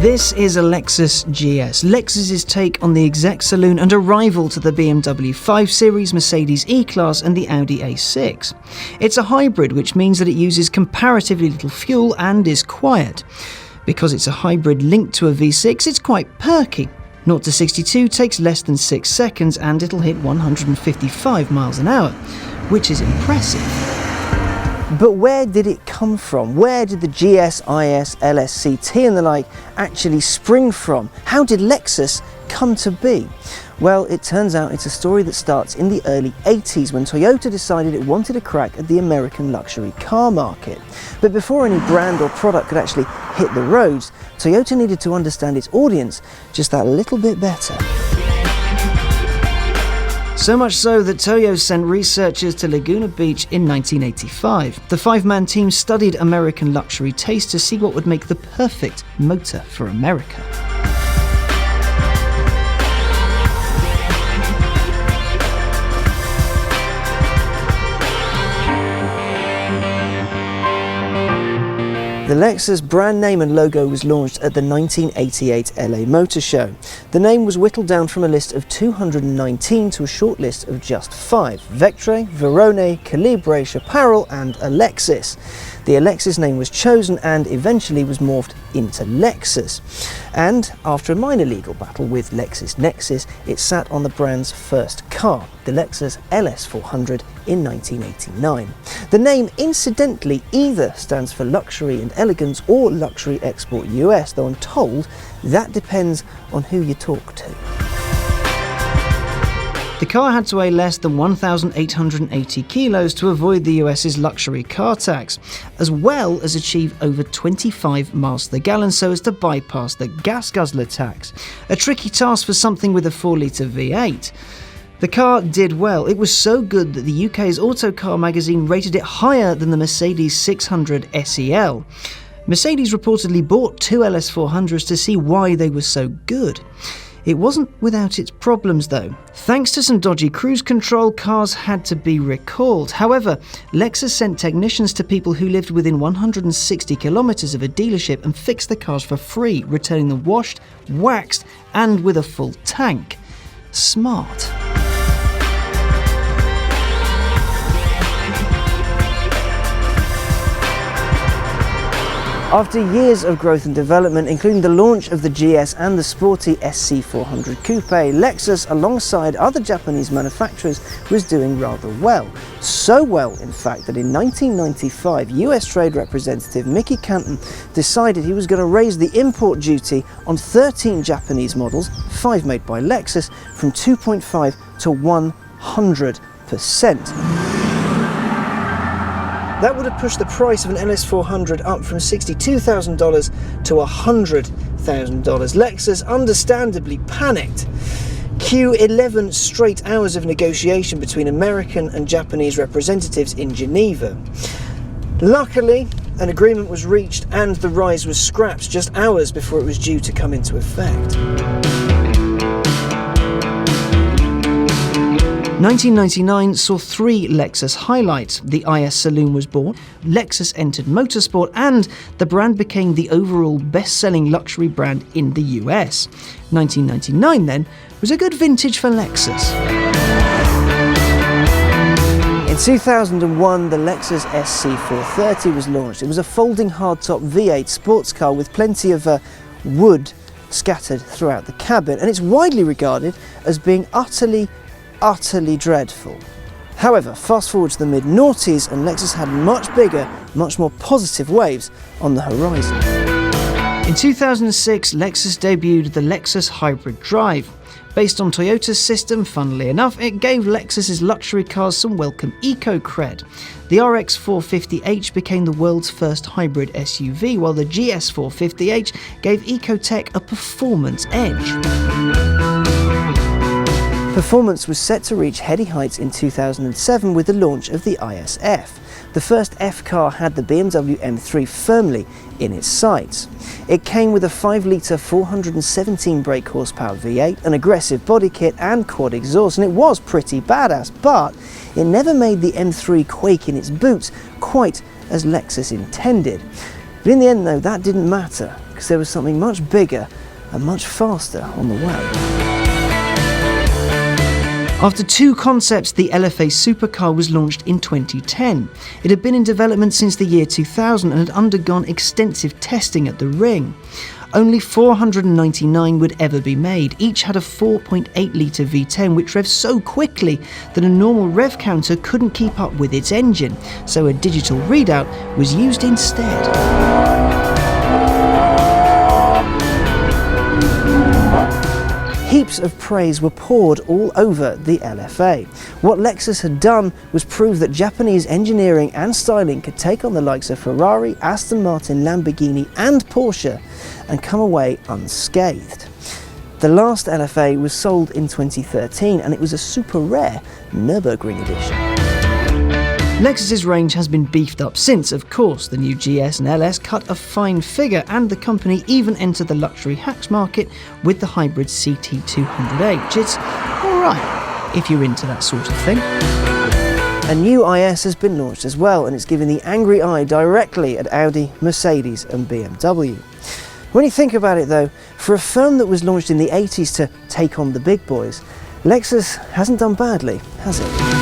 This is a Lexus GS, Lexus's take on the exec saloon and a rival to the BMW 5 Series, Mercedes E-Class and the Audi A6. It's a hybrid, which means that it uses comparatively little fuel and is quiet. Because it's a hybrid linked to a V6, it's quite perky. 0 to 62 takes less than 6 seconds and it'll hit 155 miles an hour, which is impressive. But where did it come from? Where did the GS, IS, LS, CT and the like actually spring from? How did Lexus come to be? Well, it turns out it's a story that starts in the early 80s when Toyota decided it wanted a crack at the American luxury car market. But before any brand or product could actually hit the roads, Toyota needed to understand its audience just that little bit better. So much so that Toyo sent researchers to Laguna Beach in 1985. The 5-man team studied American luxury taste to see what would make the perfect motor for America. The Lexus brand name and logo was launched at the 1988 LA Motor Show. The name was whittled down from a list of 219 to a short list of just 5: Vectre, Verone, Calibre, Chaparral and Alexis. The Alexis name was chosen and eventually was morphed into Lexus. And after a minor legal battle with LexisNexis, it sat on the brand's first car, the Lexus Ls400, in 1989. The name incidentally either stands for luxury and elegance or luxury export US, though I'm told that depends on who you talk to. The car had to weigh less than 1,880 kilos to avoid the US's luxury car tax, as well as achieve over 25 miles to the gallon so as to bypass the gas guzzler tax. A tricky task for something with a 4-litre V8. The car did well. It was so good that the UK's Autocar magazine rated it higher than the Mercedes 600 SEL. Mercedes reportedly bought 2 LS400s to see why they were so good. It wasn't without its problems though. Thanks to some dodgy cruise control, cars had to be recalled. However, Lexus sent technicians to people who lived within 160 kilometers of a dealership and fixed the cars for free, returning them washed, waxed and with a full tank. Smart. After years of growth and development, including the launch of the GS and the sporty SC400 Coupe, Lexus, alongside other Japanese manufacturers, was doing rather well. So well, in fact, that in 1995, US Trade Representative Mickey Canton decided he was going to raise the import duty on 13 Japanese models, 5 made by Lexus, from 2.5 to 100%. That would have pushed the price of an LS400 up from $62,000 to $100,000. Lexus understandably panicked. Cue 11 straight hours of negotiation between American and Japanese representatives in Geneva. Luckily, an agreement was reached and the rise was scrapped just hours before it was due to come into effect. 1999 saw 3 Lexus highlights. The IS Saloon was born, Lexus entered motorsport, and the brand became the overall best-selling luxury brand in the US. 1999 then was a good vintage for Lexus. In 2001, the Lexus SC430 was launched. It was a folding hardtop V8 sports car with plenty of wood scattered throughout the cabin, and it's widely regarded as being utterly dreadful. However, fast forward to the mid-noughties and Lexus had much bigger, much more positive waves on the horizon. In 2006, Lexus debuted the Lexus Hybrid Drive. Based on Toyota's system, funnily enough, it gave Lexus's luxury cars some welcome eco-cred. The RX 450h became the world's first hybrid SUV, while the GS 450h gave Ecotech a performance edge. Performance was set to reach heady heights in 2007 with the launch of the ISF. The first F car had the BMW M3 firmly in its sights. It came with a 5-litre 417 brake horsepower V8, an aggressive body kit and quad exhaust, and it was pretty badass, but it never made the M3 quake in its boots quite as Lexus intended. But in the end though, that didn't matter, because there was something much bigger and much faster on the way. After 2 concepts, the Lfa Supercar was launched in 2010. It had been in development since the year 2000 and had undergone extensive testing at the Ring. Only 499 would ever be made. Each had a 4.8-litre V10 which revs so quickly that a normal rev counter couldn't keep up with its engine, so a digital readout was used instead. Heaps of praise were poured all over the Lfa. What Lexus had done was prove that Japanese engineering and styling could take on the likes of Ferrari, Aston Martin, Lamborghini and Porsche and come away unscathed. The last Lfa was sold in 2013 and it was a super rare Nürburgring edition. Lexus's range has been beefed up since, of course. The new GS and LS cut a fine figure, and the company even entered the luxury hacks market with the hybrid CT200H. It's alright if you're into that sort of thing. A new IS has been launched as well, and it's giving the angry eye directly at Audi, Mercedes and BMW. When you think about it though, for a firm that was launched in the 80s to take on the big boys, Lexus hasn't done badly, has it?